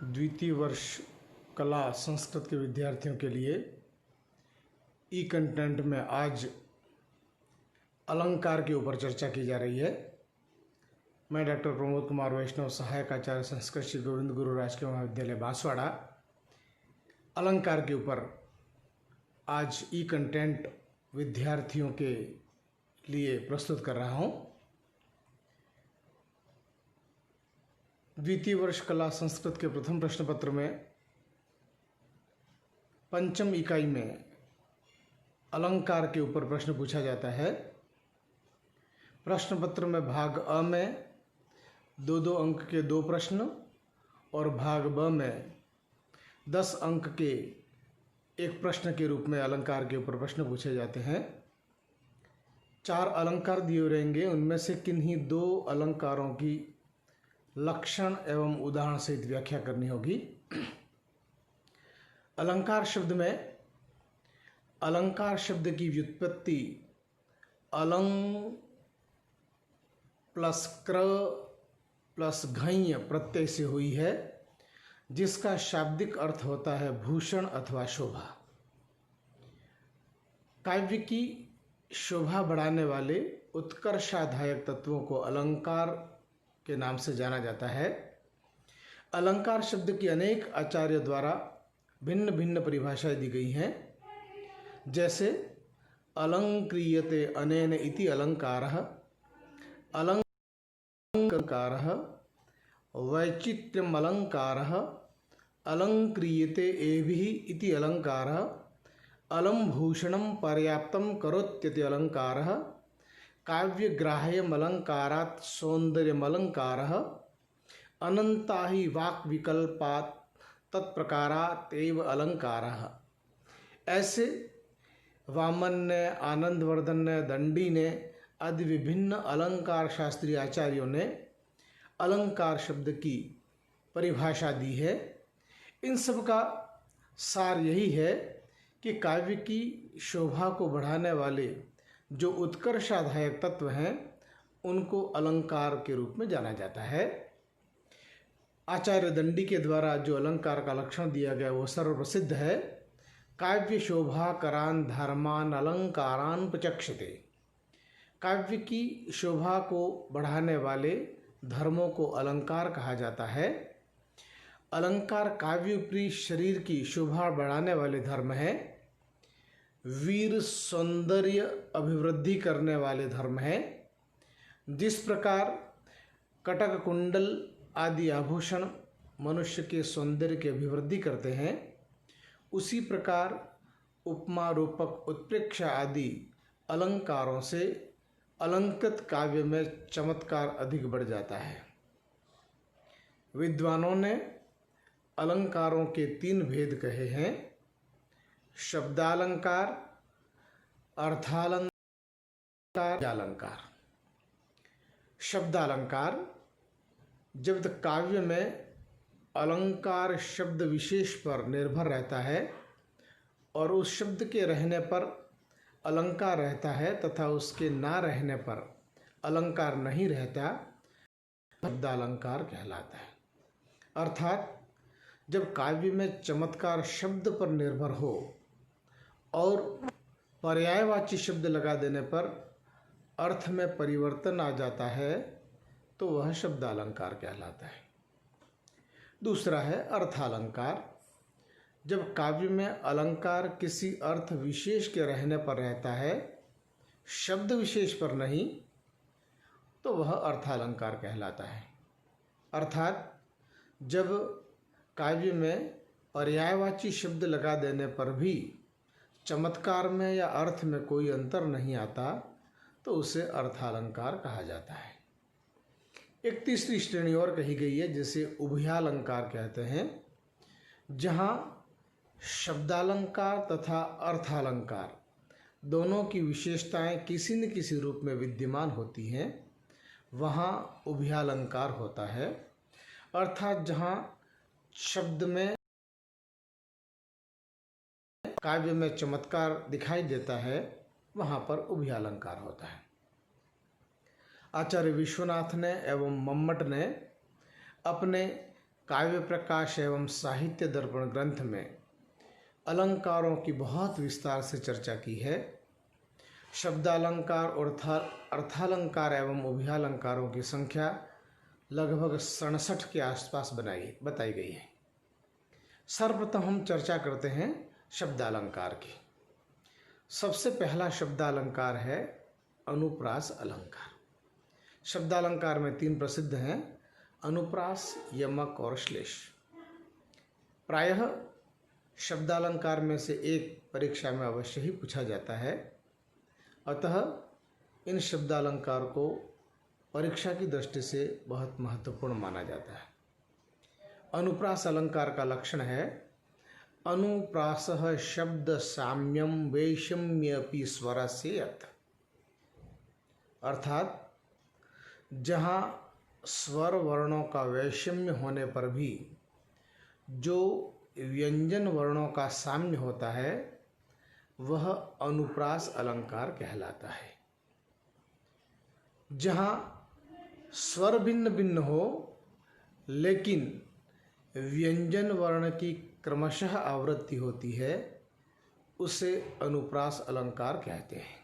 द्वितीय वर्ष कला संस्कृत के विद्यार्थियों के लिए ई कंटेंट में आज अलंकार के ऊपर चर्चा की जा रही है। मैं डॉक्टर प्रमोद कुमार वैष्णव, सहायक आचार्य संस्कृत श्री गोविंद गुरु राजकीय महाविद्यालय बांसवाड़ा, अलंकार के ऊपर आज ई कंटेंट विद्यार्थियों के लिए प्रस्तुत कर रहा हूँ। द्वितीय वर्ष कला संस्कृत के प्रथम प्रश्न पत्र में पंचम इकाई में अलंकार के ऊपर प्रश्न पूछा जाता है। प्रश्न पत्र में भाग अ में 2-2 अंक के 2 प्रश्न और भाग ब में 10 अंक के एक प्रश्न के रूप में अलंकार के ऊपर प्रश्न पूछे जाते हैं। 4 अलंकार दिए रहेंगे, उनमें से किन्हीं 2 अलंकारों की लक्षण एवं उदाहरण सहित व्याख्या करनी होगी। अलंकार शब्द में अलंकार शब्द की व्युत्पत्ति अलंग प्लस क्र प्लस घञ् प्रत्यय से हुई है, जिसका शाब्दिक अर्थ होता है भूषण अथवा शोभा। काव्य की शोभा बढ़ाने वाले उत्कर्षाधायक तत्वों को अलंकार के नाम से जाना जाता है। अलंकार शब्द की अनेक आचार्य द्वारा भिन्न भिन्न परिभाषाएं दी गई हैं, जैसे अलंक्रियते अनेन इति अलंकारः, अलंकारः, वैचित्र्यम् अलंकारः, अलंक्रियते एभिः इति अलंकारः, अलंभूषणं पर्याप्तं करोत्यति अलंकारः, काव्यग्राह्यम् अलंकारात् सौंदर्यम् अलंकारः, अनंता ही वाक् विकल्पात् तत्प्रकारात् एव अलंकारः। ऐसे वामन ने, आनंदवर्धन ने, दंडी ने आदि विभिन्न अलंकार शास्त्रीय आचार्यों ने अलंकार शब्द की परिभाषा दी है। इन सब का सार यही है कि काव्य की शोभा को बढ़ाने वाले जो उत्कर्षाधायक तत्व हैं, उनको अलंकार के रूप में जाना जाता है। आचार्य दंडी के द्वारा जो अलंकार का लक्षण दिया गया वो सर्वप्रसिद्ध है। काव्य शोभा करान धर्मान अलंकारान प्रचक्षते। काव्य की शोभा को बढ़ाने वाले धर्मों को अलंकार कहा जाता है। अलंकार काव्योपरि शरीर की शोभा बढ़ाने वाले धर्म है। वीर सौंदर्य अभिवृद्धि करने वाले धर्म है। जिस प्रकार कटक कुंडल आदि आभूषण मनुष्य के सौंदर्य की अभिवृद्धि करते हैं, उसी प्रकार उपमा, रूपक, उत्प्रेक्षा आदि अलंकारों से अलंकृत काव्य में चमत्कार अधिक बढ़ जाता है। विद्वानों ने अलंकारों के 3 भेद कहे हैं: शब्दालंकार, अर्थालंकार, अलंकार। शब्दालंकार जब तक काव्य में अलंकार शब्द विशेष पर निर्भर रहता है और उस शब्द के रहने पर अलंकार रहता है तथा उसके ना रहने पर अलंकार नहीं रहता, शब्दालंकार कहलाता है। अर्थात जब काव्य में चमत्कार शब्द पर निर्भर हो और पर्यायवाची शब्द लगा देने पर अर्थ में परिवर्तन आ जाता है, तो वह शब्दालंकार कहलाता है। दूसरा है अर्थालंकार। जब काव्य में अलंकार किसी अर्थ विशेष के रहने पर रहता है, शब्द विशेष पर नहीं, तो वह अर्थालंकार कहलाता है। अर्थात जब काव्य में पर्यायवाची शब्द लगा देने पर भी चमत्कार में या अर्थ में कोई अंतर नहीं आता, तो उसे अर्थालंकार कहा जाता है। एक तीसरी श्रेणी और कही गई है, जिसे उभयालंकार कहते हैं, जहाँ शब्दालंकार तथा अर्थालंकार दोनों की विशेषताएं किसी न किसी रूप में विद्यमान होती हैं, वहाँ उभयालंकार होता है। अर्थात जहाँ शब्द में, काव्य में चमत्कार दिखाई देता है, वहाँ पर उभयालंकार होता है। आचार्य विश्वनाथ ने एवं मम्मट ने अपने काव्य प्रकाश एवं साहित्य दर्पण ग्रंथ में अलंकारों की बहुत विस्तार से चर्चा की है। शब्दालंकार और अर्थालंकार एवं उभयालंकारों की संख्या लगभग 67 के आसपास बताई गई है। सर्वप्रथम हम चर्चा करते हैं शब्दालंकार की। सबसे पहला शब्दालंकार है अनुप्रास अलंकार। शब्दालंकार में 3 प्रसिद्ध हैं, अनुप्रास, यमक और श्लेष। प्रायः शब्दालंकार में से एक परीक्षा में अवश्य ही पूछा जाता है, अतः इन शब्दालंकार को परीक्षा की दृष्टि से बहुत महत्वपूर्ण माना जाता है। अनुप्रास अलंकार का लक्षण है अनुप्रासः शब्द साम्यम वैषम्यपि स्वरस्य यत्, अर्थात जहाँ स्वर वर्णों का वैषम्य होने पर भी जो व्यंजन वर्णों का साम्य होता है वह अनुप्रास अलंकार कहलाता है। जहाँ स्वर भिन्न भिन्न हो लेकिन व्यंजन वर्ण की क्रमशः आवृत्ति होती है उसे अनुप्रास अलंकार कहते हैं।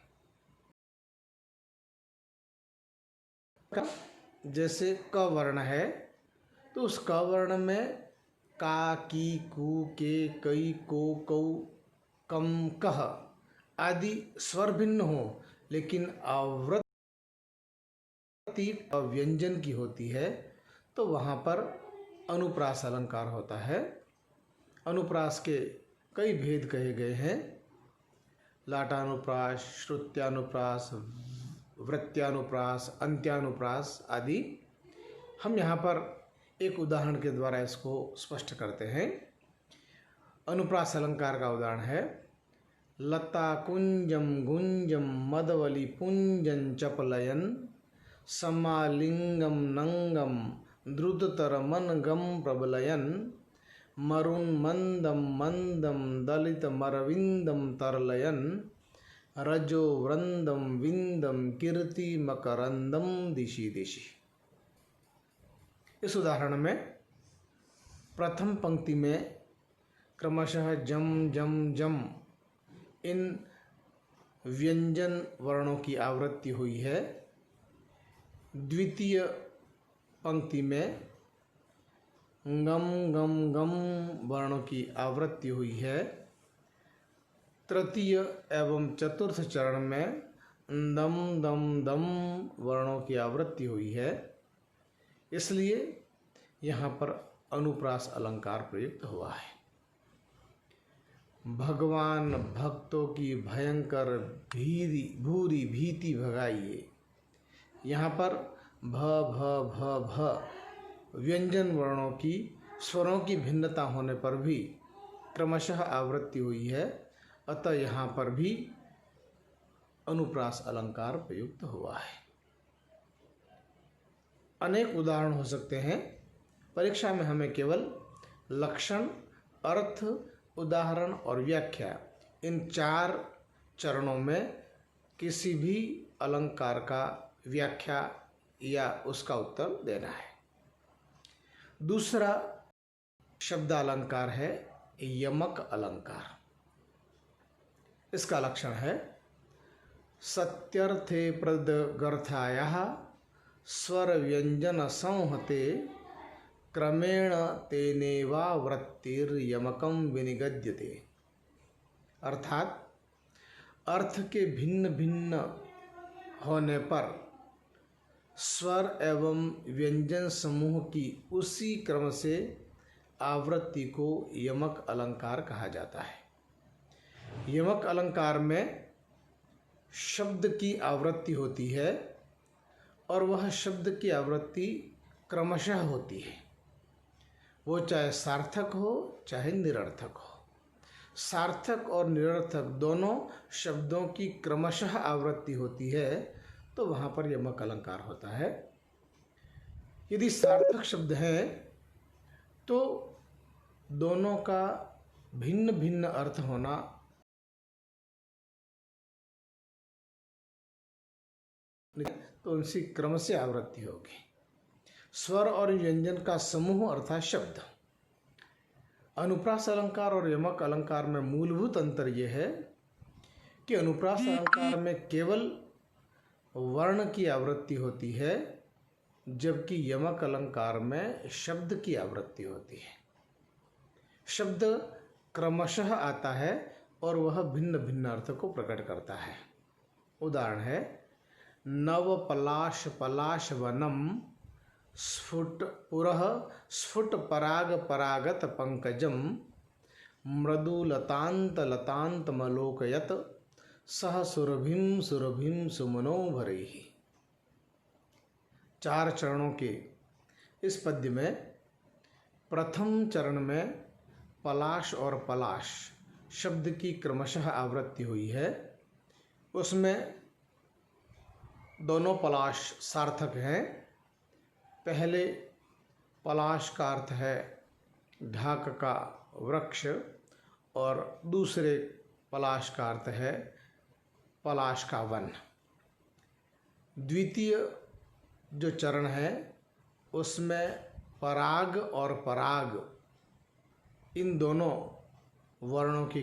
जैसे क वर्ण है तो उस क वर्ण में का, की, कु, के, कई, को, कौ, कम, कह आदि स्वर भिन्न हो लेकिन आवृत्ति व्यंजन की होती है तो वहाँ पर अनुप्रास अलंकार होता है। अनुप्रास के कई भेद कहे गए हैं, लाटानुप्रास, श्रुत्यानुप्रास, वृत्त्यानुप्रास, अंत्यानुप्रास आदि। हम यहाँ पर एक उदाहरण के द्वारा इसको स्पष्ट करते हैं। अनुप्रास अलंकार का उदाहरण है लता कुंजम गुंजम मदवली पुंजन चपलयन समालिंगम नंगम द्रुततर मनगम प्रबलयन मरुन मंदम मंदम दलित मरविंदम तरलयन रजो वृंदम विंदम कीर्ति मकरंदम दिशि दिशि। इस उदाहरण में प्रथम पंक्ति में क्रमशः जम जम जम इन व्यंजन वर्णों की आवृत्ति हुई है। द्वितीय पंक्ति में गम गम गम वर्णों की आवृत्ति हुई है। तृतीय एवं चतुर्थ चरण में दम दम दम वर्णों की आवृत्ति हुई है। इसलिए यहाँ पर अनुप्रास अलंकार प्रयुक्त हुआ है। भगवान भक्तों की भयंकर भूरी भीति भगाइए। यहाँ पर भ भ भ भ व्यंजन वर्णों की स्वरों की भिन्नता होने पर भी क्रमशः आवृत्ति हुई है, अतः यहाँ पर भी अनुप्रास अलंकार प्रयुक्त हुआ है। अनेक उदाहरण हो सकते हैं। परीक्षा में हमें केवल लक्षण, अर्थ, उदाहरण और व्याख्या इन 4 चरणों में किसी भी अलंकार का व्याख्या या उसका उत्तर देना है। दूसरा शब्दालंकार है यमक अलंकार। इसका लक्षण है सत्यर्थे प्रदगर्थायाः स्वर व्यंजन संहते क्रमेण तेनेवा वृत्तिर्यमकम विनिगद्यते। अर्थात अर्थ के भिन्न भिन्न होने पर स्वर एवं व्यंजन समूह की उसी क्रम से आवृत्ति को यमक अलंकार कहा जाता है। यमक अलंकार में शब्द की आवृत्ति होती है और वह शब्द की आवृत्ति क्रमशः होती है, वो चाहे सार्थक हो चाहे निरर्थक हो। सार्थक और निरर्थक दोनों शब्दों की क्रमशः आवृत्ति होती है तो वहाँ पर यमक अलंकार होता है। यदि सार्थक शब्द है तो दोनों का भिन्न भिन्न अर्थ होना तो उनसी क्रम से आवृत्ति होगी। स्वर और व्यंजन का समूह अर्थात शब्द। अनुप्रास अलंकार और यमक अलंकार में मूलभूत अंतर यह है कि अनुप्रास अलंकार में केवल वर्ण की आवृत्ति होती है, जबकि यमक अलंकार में शब्द की आवृत्ति होती है। शब्द क्रमशः आता है और वह भिन्न भिन्न अर्थ को प्रकट करता है। उदाहरण है नव पलाश पलाश वनम स्फुट पुरः स्फुट पराग परागत पंकजम मृदु लतांत लतांत मलोकयत सह सुरभिम सुरभिम सुमनो भरेहि। 4 चरणों के इस पद्य में प्रथम चरण में पलाश और पलाश शब्द की क्रमशः आवृत्ति हुई है। उसमें दोनों पलाश सार्थक हैं। पहले पलाश का अर्थ है ढाक का वृक्ष और दूसरे पलाश का अर्थ है पलाश का वन। द्वितीय जो चरण है उसमें पराग और पराग इन दोनों वर्णों की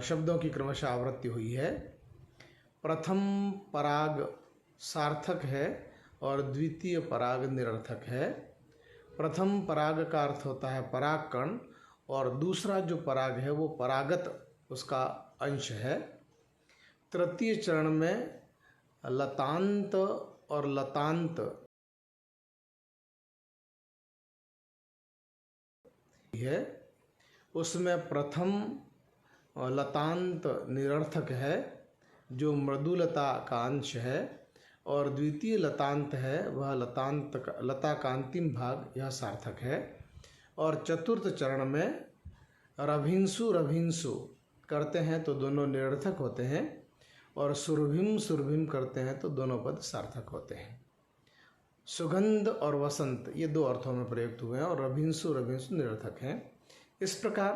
शब्दों की क्रमशः आवृत्ति हुई है। प्रथम पराग सार्थक है और द्वितीय पराग निरर्थक है। प्रथम पराग का अर्थ होता है परागकण और दूसरा जो पराग है वो परागत उसका अंश है। तृतीय चरण में लतांत और लतांत है। उसमें प्रथम लतांत निरर्थक है जो मृदुलता का अंश है और द्वितीय लतांत है वह लता का अंतिम भाग यह सार्थक है। और चतुर्थ चरण में रभिंसु रभिंसु करते हैं तो दोनों निरर्थक होते हैं और सुरभिम सुरभिम करते हैं तो दोनों पद सार्थक होते हैं। सुगंध और वसंत ये 2 अर्थों में प्रयुक्त हुए हैं और रभिंसु रभिंसु निरर्थक हैं। इस प्रकार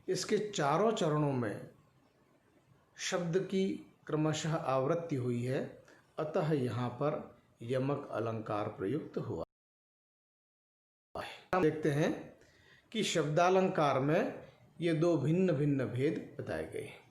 इसके चारों चरणों में शब्द की क्रमशः आवृत्ति हुई है, अतः यहाँ पर यमक अलंकार प्रयुक्त हुआ है। हम देखते हैं कि शब्दालंकार में ये 2 भिन्न भिन्न भेद बताए गए हैं।